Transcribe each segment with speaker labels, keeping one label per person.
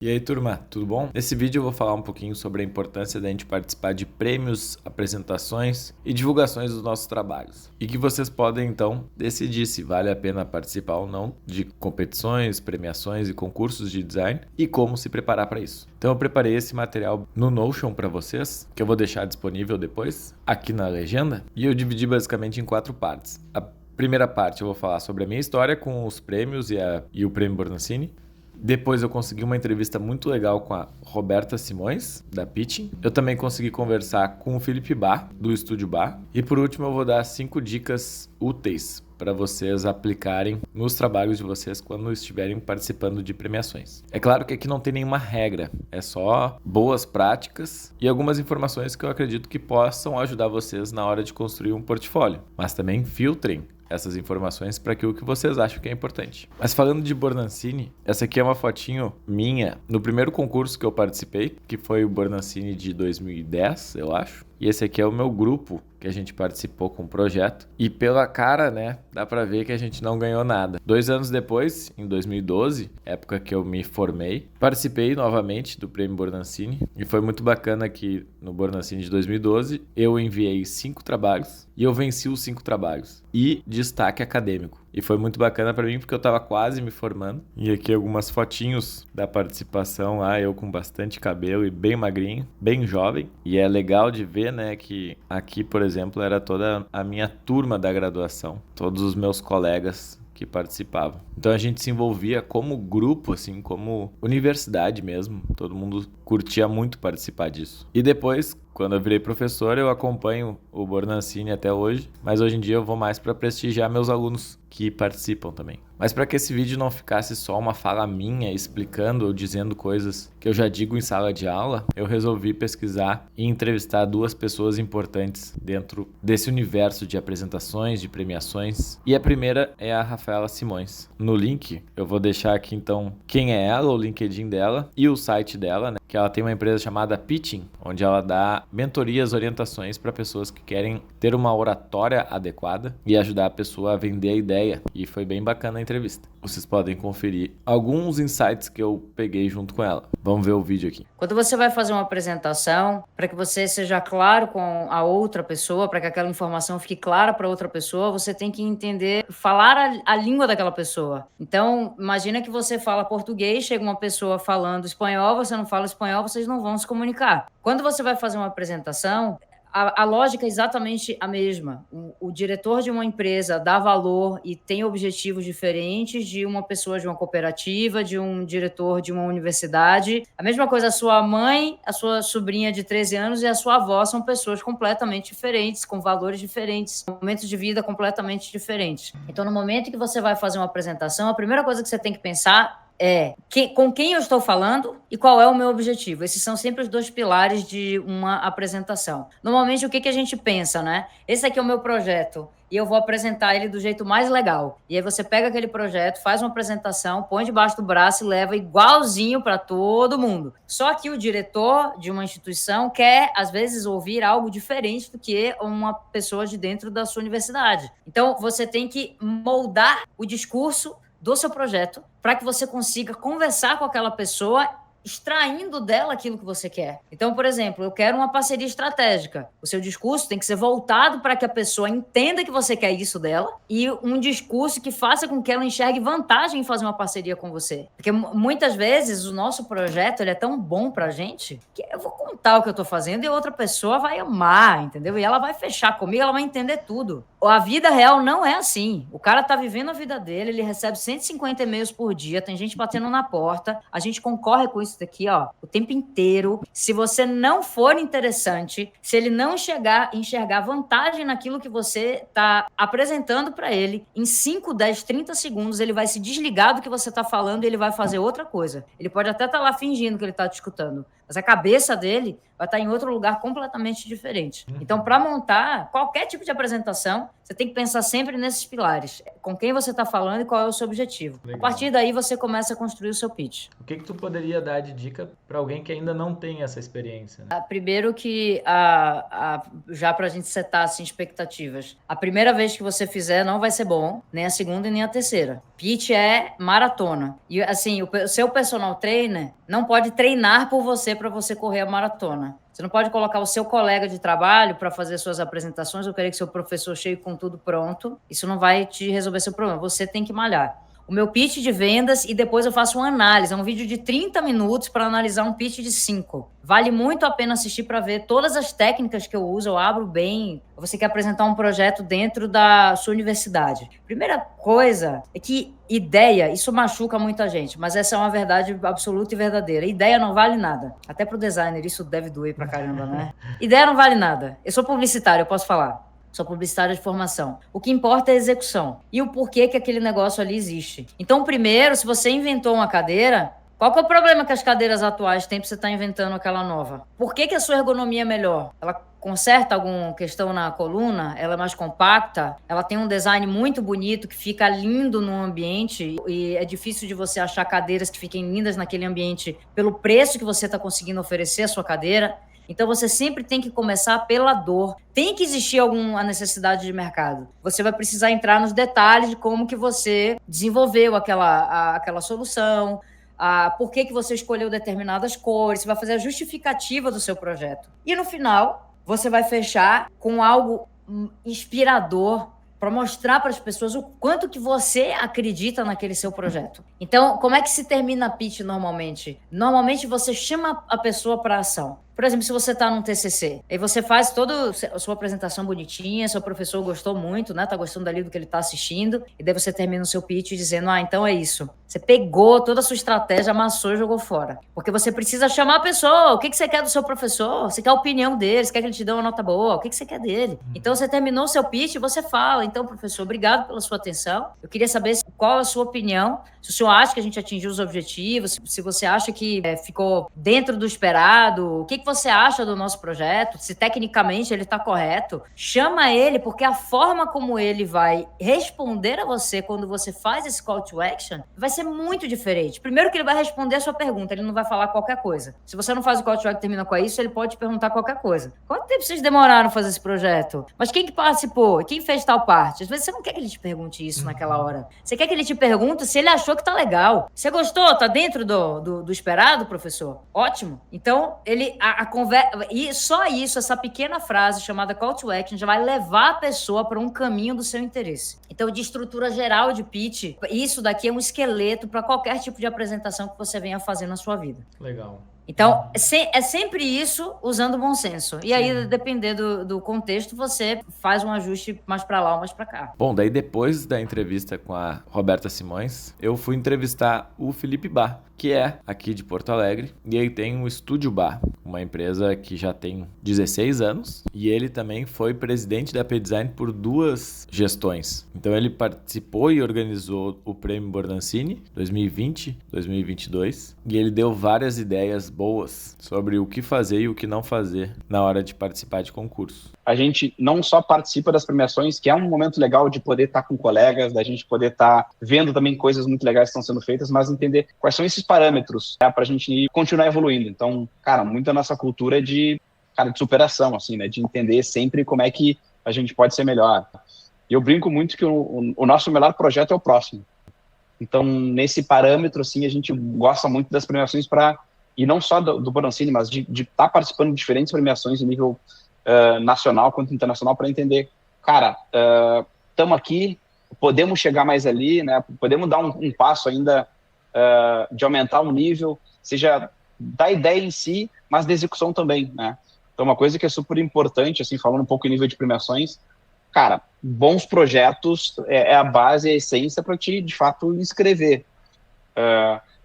Speaker 1: E aí, turma, tudo bom? Nesse vídeo eu vou falar um pouquinho sobre a importância da gente participar de prêmios, apresentações e divulgações dos nossos trabalhos. E que vocês podem, então, decidir se vale a pena participar ou não de competições, premiações e concursos de design e como se preparar para isso. Então eu preparei esse material no Notion para vocês, que eu vou deixar disponível depois, aqui na legenda, e eu dividi basicamente em 4 partes. A primeira parte eu vou falar sobre a minha história com os prêmios e o Prêmio Bornacini. Depois eu consegui uma entrevista muito legal com a Roberta Simões, da Pitching. Eu também consegui conversar com o Felipe Bá, do Estúdio Bá. E por último eu vou dar 5 dicas úteis para vocês aplicarem nos trabalhos de vocês quando estiverem participando de premiações. É claro que aqui não tem nenhuma regra, é só boas práticas e algumas informações que eu acredito que possam ajudar vocês na hora de construir um portfólio. Mas também filtrem essas informações para aquilo que vocês acham que é importante. Mas falando de Bornacini, essa aqui é uma fotinho minha no primeiro concurso que eu participei, que foi o Bornacini de 2010, eu acho. E esse aqui é o meu grupo que a gente participou com o projeto. E pela cara, né, dá pra ver que a gente não ganhou nada. 2 anos depois, em 2012, época que eu me formei, participei novamente do Prêmio Bornacini. E foi muito bacana que no Bornacini de 2012, eu enviei 5 trabalhos e eu venci os 5 trabalhos. E destaque acadêmico. E foi muito bacana pra mim porque eu tava quase me formando. E aqui algumas fotinhos da participação lá, eu com bastante cabelo e bem magrinho, bem jovem. E é legal de ver, né, que aqui, por exemplo, era toda a minha turma da graduação, todos os meus colegas que participavam. Então a gente se envolvia como grupo, assim, como universidade mesmo. Todo mundo curtia muito participar disso. E depois, quando eu virei professor, eu acompanho o Bornacini até hoje, mas hoje em dia eu vou mais para prestigiar meus alunos que participam também. Mas para que esse vídeo não ficasse só uma fala minha explicando ou dizendo coisas que eu já digo em sala de aula, eu resolvi pesquisar e entrevistar 2 pessoas importantes dentro desse universo de apresentações, de premiações. E a primeira é a Rafaela Simões. No link, eu vou deixar aqui então quem é ela, o LinkedIn dela e o site dela, né? Que ela tem uma empresa chamada Pitching, onde ela dá mentorias, orientações para pessoas que querem ter uma oratória adequada e ajudar a pessoa a vender a ideia. E foi bem bacana a entrevista. Vocês podem conferir alguns insights que eu peguei junto com ela. Vamos ver o vídeo aqui.
Speaker 2: Quando você vai fazer uma apresentação, para que você seja claro com a outra pessoa, para que aquela informação fique clara para outra pessoa, você tem que entender, falar a língua daquela pessoa. Então, imagina que você fala português, chega uma pessoa falando espanhol, você não fala espanhol, vocês não vão se comunicar. Quando você vai fazer uma apresentação, a lógica é exatamente a mesma. O diretor de uma empresa dá valor e tem objetivos diferentes de uma pessoa de uma cooperativa, de um diretor de uma universidade. A mesma coisa, a sua mãe, a sua sobrinha de 13 anos e a sua avó são pessoas completamente diferentes, com valores diferentes, momentos de vida completamente diferentes. Então, no momento que você vai fazer uma apresentação, a primeira coisa que você tem que pensar com quem eu estou falando e qual é o meu objetivo. Esses são sempre os 2 pilares de uma apresentação. Normalmente, o que a gente pensa, né? Esse aqui é o meu projeto e eu vou apresentar ele do jeito mais legal. E aí você pega aquele projeto, faz uma apresentação, põe debaixo do braço e leva igualzinho para todo mundo. Só que o diretor de uma instituição quer, às vezes, ouvir algo diferente do que uma pessoa de dentro da sua universidade. Então, você tem que moldar o discurso do seu projeto para que você consiga conversar com aquela pessoa extraindo dela aquilo que você quer. Então, por exemplo, eu quero uma parceria estratégica. O seu discurso tem que ser voltado para que a pessoa entenda que você quer isso dela e um discurso que faça com que ela enxergue vantagem em fazer uma parceria com você. Porque muitas vezes o nosso projeto ele é tão bom pra gente que eu vou contar o que eu tô fazendo e outra pessoa vai amar, entendeu? E ela vai fechar comigo, ela vai entender tudo. A vida real não é assim. O cara tá vivendo a vida dele, ele recebe 150 e-mails por dia, tem gente batendo na porta, a gente concorre com isso daqui, ó, o tempo inteiro. Se você não for interessante, se ele não enxergar vantagem naquilo que você tá apresentando para ele, em 5, 10, 30 segundos, ele vai se desligar do que você tá falando e ele vai fazer outra coisa. Ele pode até estar lá fingindo que ele tá te escutando, mas a cabeça dele vai estar em outro lugar completamente diferente. Então, para montar qualquer tipo de apresentação, Você tem que pensar sempre nesses pilares. Com quem você está falando e qual é o seu objetivo.
Speaker 1: Legal.
Speaker 2: A partir daí, você começa a construir o seu pitch.
Speaker 1: O que tu poderia dar de dica para alguém que ainda não tem essa experiência? Né?
Speaker 2: Primeiro que, já para a gente setar assim, expectativas, a primeira vez que você fizer não vai ser bom, nem a segunda e nem a terceira. Pitch é maratona. E assim, o seu personal trainer não pode treinar por você para você correr a maratona. Você não pode colocar o seu colega de trabalho para fazer suas apresentações ou querer que seu professor chegue com tudo pronto. Isso não vai te resolver seu problema. Você tem que malhar. O meu pitch de vendas e depois eu faço uma análise. É um vídeo de 30 minutos para analisar um pitch de 5. Vale muito a pena assistir para ver todas as técnicas que eu uso. Eu abro bem. Você quer apresentar um projeto dentro da sua universidade. Primeira coisa é que ideia, isso machuca muita gente, mas essa é uma verdade absoluta e verdadeira. Ideia não vale nada. Até para o designer isso deve doer pra caramba, né? Ideia não vale nada. Eu sou publicitário, eu posso falar. Sou publicitária de formação. O que importa é a execução e o porquê que aquele negócio ali existe. Então, primeiro, se você inventou uma cadeira, qual que é o problema que as cadeiras atuais têm para você estar inventando aquela nova? Por que a sua ergonomia é melhor? Ela conserta alguma questão na coluna? Ela é mais compacta? Ela tem um design muito bonito que fica lindo no ambiente e é difícil de você achar cadeiras que fiquem lindas naquele ambiente pelo preço que você está conseguindo oferecer a sua cadeira. Então, você sempre tem que começar pela dor. Tem que existir alguma necessidade de mercado. Você vai precisar entrar nos detalhes de como que você desenvolveu aquela solução, por que você escolheu determinadas cores, você vai fazer a justificativa do seu projeto. E, no final, você vai fechar com algo inspirador para mostrar para as pessoas o quanto que você acredita naquele seu projeto. Então, como é que se termina a pitch normalmente? Normalmente, você chama a pessoa para ação. Por exemplo, se você está num TCC, aí você faz toda a sua apresentação bonitinha, seu professor gostou muito, né? Tá gostando dali do que ele está assistindo, e daí você termina o seu pitch dizendo, então é isso. Você pegou toda a sua estratégia, amassou e jogou fora. Porque você precisa chamar a pessoa. O que você quer do seu professor? Você quer a opinião dele? Você quer que ele te dê uma nota boa? O que você quer dele? Então, você terminou o seu pitch e você fala, então, professor, obrigado pela sua atenção. Eu queria saber qual é a sua opinião, se o senhor acha que a gente atingiu os objetivos, se você acha que ficou dentro do esperado, o que você acha do nosso projeto, se tecnicamente ele está correto. Chama ele, porque a forma como ele vai responder a você quando você faz esse call to action vai ser muito diferente. Primeiro que ele vai responder a sua pergunta, ele não vai falar qualquer coisa. Se você não faz o call to action e termina com isso, ele pode te perguntar qualquer coisa. Quanto tempo vocês demoraram a fazer esse projeto? Mas quem que participou? Quem fez tal parte? Às vezes você não quer que ele te pergunte isso naquela hora. Você quer que ele te pergunte se ele achou que tá legal. Você gostou? Tá dentro do esperado, professor? Ótimo. Então, e só isso, essa pequena frase chamada call to action já vai levar a pessoa para um caminho do seu interesse. Então, de estrutura geral de pitch, isso daqui é um esqueleto para qualquer tipo de apresentação que você venha fazer na sua vida.
Speaker 1: Legal.
Speaker 2: Então, é sempre isso usando bom senso. E aí, dependendo do contexto, você faz um ajuste mais para lá ou mais para cá.
Speaker 1: Bom, daí depois da entrevista com a Roberta Simões, eu fui entrevistar o Felipe Bar, que é aqui de Porto Alegre, e ele tem um Estúdio Bar, uma empresa que já tem 16 anos, e ele também foi presidente da P-Design por 2 gestões. Então ele participou e organizou o Prêmio Bordancini 2020, 2022, e ele deu várias ideias boas sobre o que fazer e o que não fazer na hora de participar de concurso.
Speaker 3: A gente não só participa das premiações, que é um momento legal de poder estar com colegas, da gente poder estar vendo também coisas muito legais que estão sendo feitas, mas entender quais são esses parâmetros para a gente continuar evoluindo. Então, cara, muito da nossa cultura é de superação, assim, né? De entender sempre como é que a gente pode ser melhor. Eu brinco muito que o nosso melhor projeto é o próximo. Então, nesse parâmetro, assim, a gente gosta muito das premiações e não só do Bordancini, mas de estar participando de diferentes premiações em nível nacional quanto internacional para entender, cara, estamos aqui, podemos chegar mais ali, né? Podemos dar um passo ainda de aumentar o nível, seja da ideia em si, mas da execução também, né? Então, uma coisa que é super importante, assim, falando um pouco em nível de premiações, cara, bons projetos é a base, a essência para te, de fato, inscrever.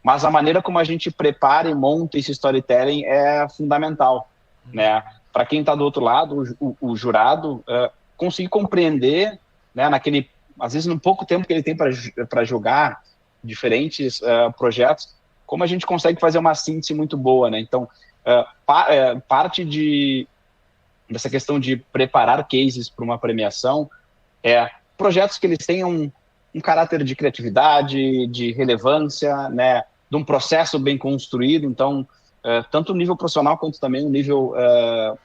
Speaker 3: Mas a maneira como a gente prepara e monta esse storytelling é fundamental, né? Para quem está do outro lado, o jurado, conseguir compreender, né, às vezes, no pouco tempo que ele tem para jogar diferentes projetos, como a gente consegue fazer uma síntese muito boa, né? Então, parte dessa questão de preparar cases para uma premiação Projetos que eles tenham um caráter de criatividade, de relevância, né, de um processo bem construído, então, tanto no nível profissional quanto também no nível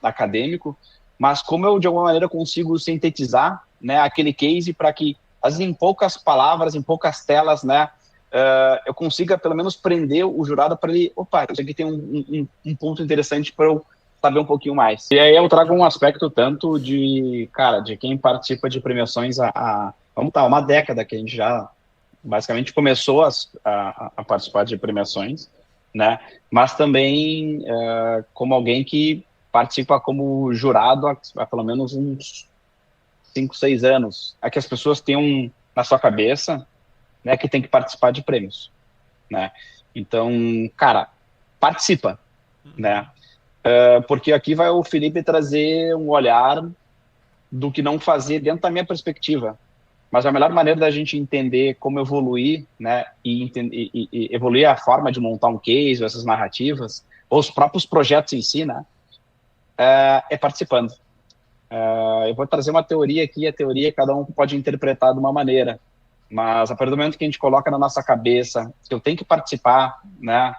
Speaker 3: acadêmico, mas como eu, de alguma maneira, consigo sintetizar, né, aquele case para que, às vezes, em poucas palavras, em poucas telas, né, eu consiga, pelo menos, prender o jurado para ele, opa, isso aqui tem um ponto interessante para eu saber um pouquinho mais. E aí eu trago um aspecto tanto de quem participa de premiações vamos estar uma década que a gente já basicamente começou a participar de premiações, né? Mas também como alguém que participa como jurado há pelo menos uns 5, 6 anos. É que as pessoas tenham na sua cabeça, né, que tem que participar de prêmios, né? Então, cara, participa, né? Porque aqui vai o Felipe trazer um olhar do que não fazer dentro da minha perspectiva. Mas a melhor maneira da gente entender como evoluir, né, e evoluir a forma de montar um case, essas narrativas, ou os próprios projetos em si, né, é participando. Eu vou trazer uma teoria aqui, a teoria cada um pode interpretar de uma maneira, mas a partir do momento que a gente coloca na nossa cabeça que eu tenho que participar, né,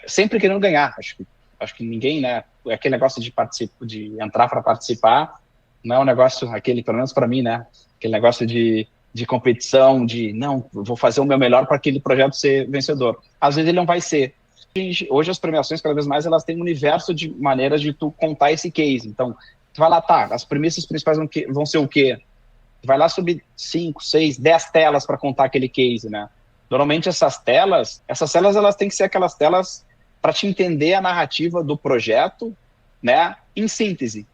Speaker 3: sempre querendo ganhar, acho que ninguém, né, aquele negócio de entrar para participar, não é um negócio, aquele, pelo menos para mim, né, aquele negócio de competição, não, vou fazer o meu melhor para aquele projeto ser vencedor. Às vezes ele não vai ser. Hoje as premiações, cada vez mais, elas têm um universo de maneiras de tu contar esse case. Então, tu vai lá, as premissas principais vão ser o quê? Tu vai lá subir 5, 6, 10 telas para contar aquele case, né? Normalmente essas telas, elas têm que ser aquelas telas para te entender a narrativa do projeto, né? Em síntese.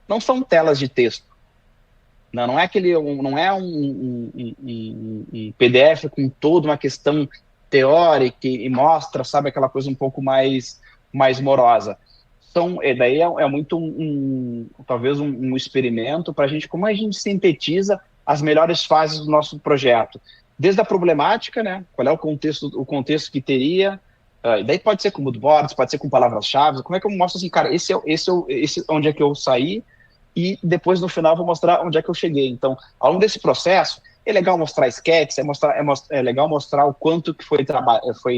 Speaker 3: Não são telas de texto. Não é um PDF com toda uma questão teórica e mostra, sabe, aquela coisa um pouco mais morosa. Daí é muito talvez um experimento para a gente, como a gente sintetiza as melhores fases do nosso projeto. Desde a problemática, né, qual é o contexto que teria, daí pode ser com mood boards, pode ser com palavras-chave, como é que eu mostro assim, cara, esse onde é que eu saí, e depois no final vou mostrar onde é que eu cheguei. Então, ao longo desse processo, é legal mostrar sketches, é legal mostrar o quanto que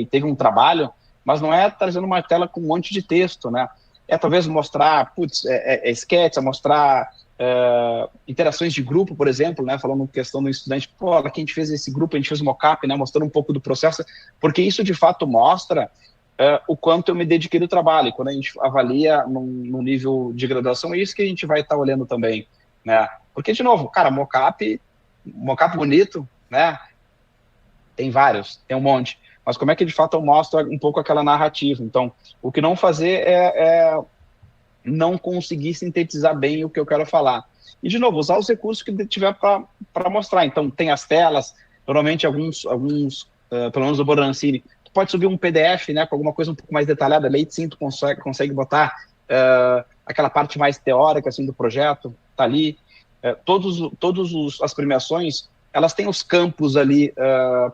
Speaker 3: teve um trabalho, mas não é trazendo uma tela com um monte de texto, né? É talvez mostrar, sketches, é mostrar interações de grupo, por exemplo, né? Falando questão do estudante, aqui a gente fez esse grupo, a gente fez um mock-up, né? Mostrando um pouco do processo, porque isso de fato mostra o quanto eu me dediquei do trabalho. E quando a gente avalia no nível de graduação, é isso que a gente vai estar olhando também, né? Porque, de novo, cara, mock-up bonito, né? Tem vários, tem um monte. Mas como é que, de fato, eu mostro um pouco aquela narrativa? Então, o que não fazer é não conseguir sintetizar bem o que eu quero falar. E, de novo, usar os recursos que tiver para mostrar. Então, tem as telas, normalmente alguns pelo menos o Borancini, pode subir um PDF, né, com alguma coisa um pouco mais detalhada, ali sim tu consegue botar aquela parte mais teórica assim, do projeto, tá ali. As premiações, elas têm os campos ali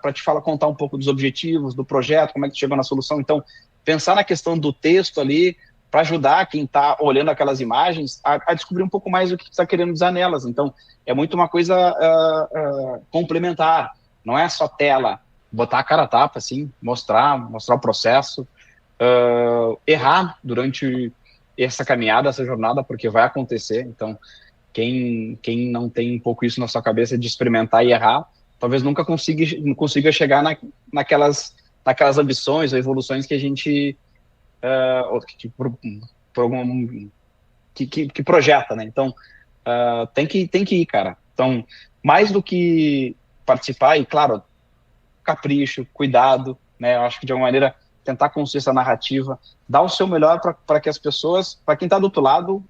Speaker 3: para te contar um pouco dos objetivos do projeto, como é que chegou na solução. Então, pensar na questão do texto ali, para ajudar quem está olhando aquelas imagens a descobrir um pouco mais o que está querendo dizer nelas. Então, é muito uma coisa complementar, não é só tela, botar a cara a tapa, assim, mostrar o processo, errar durante essa caminhada, essa jornada, porque vai acontecer. Então, quem não tem um pouco isso na sua cabeça de experimentar e errar, talvez nunca consiga chegar naquelas ambições ou evoluções que a gente que projeta, né? Então, tem que ir, cara. Então, mais do que participar, e claro, capricho, cuidado, né? Eu acho que de alguma maneira tentar construir essa narrativa, dar o seu melhor para que as pessoas, para quem está do outro lado,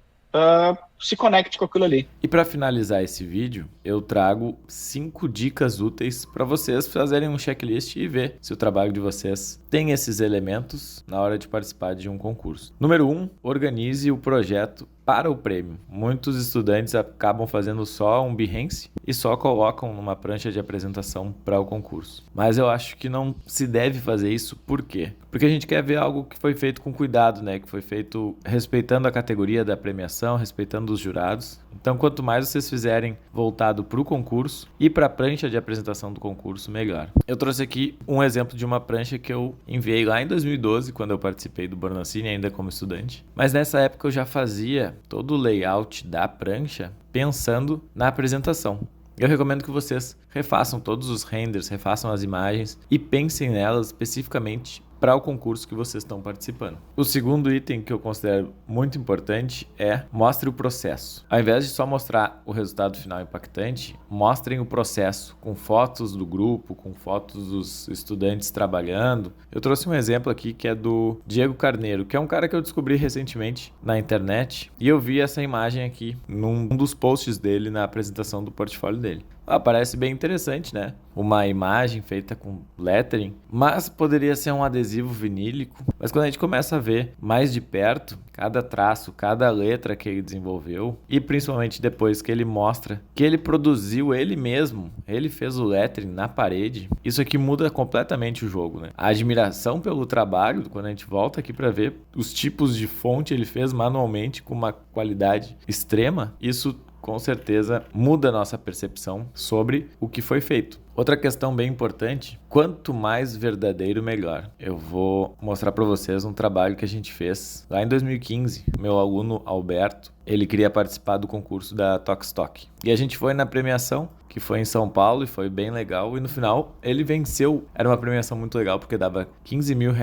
Speaker 3: se conecte com aquilo ali.
Speaker 1: E para finalizar esse vídeo, eu trago 5 dicas úteis para vocês fazerem um checklist e ver se o trabalho de vocês tem esses elementos na hora de participar de um concurso. Número 1, organize o projeto para o prêmio. Muitos estudantes acabam fazendo só um Behance e só colocam numa prancha de apresentação para o concurso. Mas eu acho que não se deve fazer isso. Por quê? Porque a gente quer ver algo que foi feito com cuidado, né? Que foi feito respeitando a categoria da premiação, respeitando dos jurados. Então, quanto mais vocês fizerem voltado para o concurso e para a prancha de apresentação do concurso, melhor. Eu trouxe aqui um exemplo de uma prancha que eu enviei lá em 2012, quando eu participei do Bornacini, ainda como estudante. Mas nessa época eu já fazia todo o layout da prancha pensando na apresentação. Eu recomendo que vocês refaçam todos os renders, refaçam as imagens e pensem nelas especificamente para o concurso que vocês estão participando. O segundo item que eu considero muito importante é mostre o processo. Ao invés de só mostrar o resultado final impactante, mostrem o processo com fotos do grupo, com fotos dos estudantes trabalhando. Eu trouxe um exemplo aqui que é do Diego Carneiro, que é um cara que eu descobri recentemente na internet e eu vi essa imagem aqui num dos posts dele na apresentação do portfólio dele. Parece bem interessante, né? Uma imagem feita com lettering, mas poderia ser um adesivo vinílico. Mas quando a gente começa a ver mais de perto, cada traço, cada letra que ele desenvolveu, e principalmente depois que ele mostra que ele produziu ele mesmo, ele fez o lettering na parede, isso aqui muda completamente o jogo, né? A admiração pelo trabalho, quando a gente volta aqui para ver os tipos de fonte ele fez manualmente com uma qualidade extrema, isso com certeza muda a nossa percepção sobre o que foi feito. Outra questão bem importante, quanto mais verdadeiro, melhor. Eu vou mostrar para vocês um trabalho que a gente fez lá em 2015. Meu aluno Alberto, ele queria participar do concurso da Tokstok. E a gente foi na premiação, que foi em São Paulo, e foi bem legal. E no final, ele venceu. Era uma premiação muito legal, porque dava R$15 mil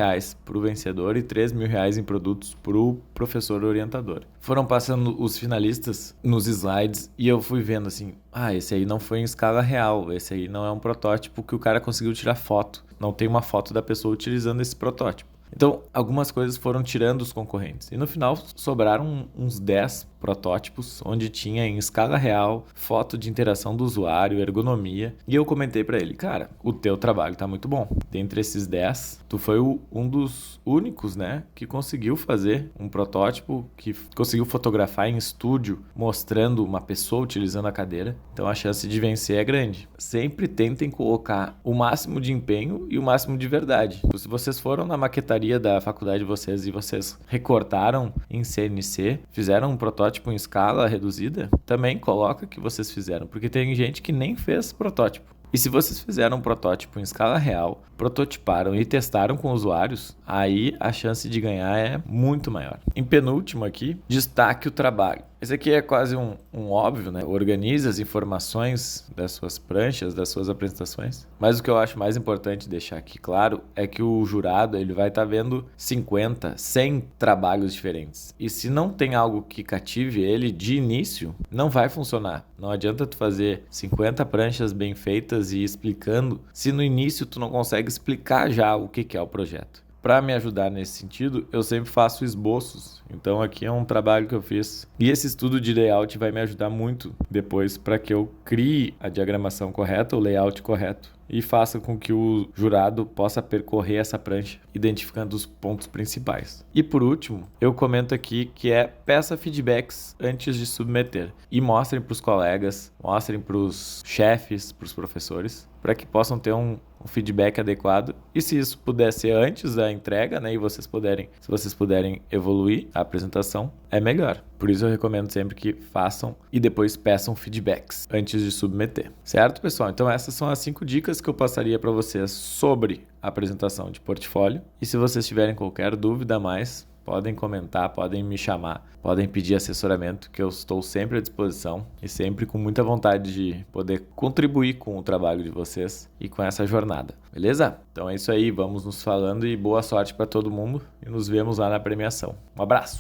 Speaker 1: para o vencedor e R$3 mil em produtos para o professor orientador. Foram passando os finalistas nos slides e eu fui vendo assim, esse aí não foi em escala real, esse aí não é um protótipo que o cara conseguiu tirar foto. Não tem uma foto da pessoa utilizando esse protótipo. Então, algumas coisas foram tirando os concorrentes. E no final, sobraram uns 10 protótipos, onde tinha em escala real, foto de interação do usuário, ergonomia. E eu comentei para ele, cara, o teu trabalho tá muito bom. Dentre esses 10, tu foi um dos únicos, né, que conseguiu fazer um protótipo, que conseguiu fotografar em estúdio, mostrando uma pessoa utilizando a cadeira. Então, a chance de vencer é grande. Sempre tentem colocar o máximo de empenho e o máximo de verdade. Se vocês foram na maquetaria da faculdade de vocês e vocês recortaram em CNC, fizeram um protótipo em escala reduzida, também coloca que vocês fizeram, porque tem gente que nem fez protótipo. E se vocês fizeram um protótipo em escala real, prototiparam e testaram com usuários, aí a chance de ganhar é muito maior. Em penúltimo aqui, destaque o trabalho. Esse aqui é quase um óbvio, né? Organize as informações das suas pranchas, das suas apresentações. Mas o que eu acho mais importante deixar aqui claro é que o jurado ele vai estar vendo 50, 100 trabalhos diferentes. E se não tem algo que cative ele de início, não vai funcionar. Não adianta tu fazer 50 pranchas bem feitas e explicando, se no início tu não consegue explicar já o que é o projeto. Para me ajudar nesse sentido, eu sempre faço esboços. Então aqui é um trabalho que eu fiz. E esse estudo de layout vai me ajudar muito depois para que eu crie a diagramação correta, o layout correto, e faça com que o jurado possa percorrer essa prancha, identificando os pontos principais. E por último, eu comento aqui que peça feedbacks antes de submeter. E mostrem para os colegas, mostrem para os chefes, para os professores, para que possam ter um feedback adequado. E se isso puder ser antes da entrega, né, e se vocês puderem evoluir a apresentação, é melhor. Por isso eu recomendo sempre que façam e depois peçam feedbacks antes de submeter. Certo, pessoal? Então essas são as 5 dicas que eu passaria para vocês sobre a apresentação de portfólio. E se vocês tiverem qualquer dúvida a mais, podem comentar, podem me chamar, podem pedir assessoramento, que eu estou sempre à disposição e sempre com muita vontade de poder contribuir com o trabalho de vocês e com essa jornada, beleza? Então é isso aí, vamos nos falando e boa sorte para todo mundo e nos vemos lá na premiação. Um abraço!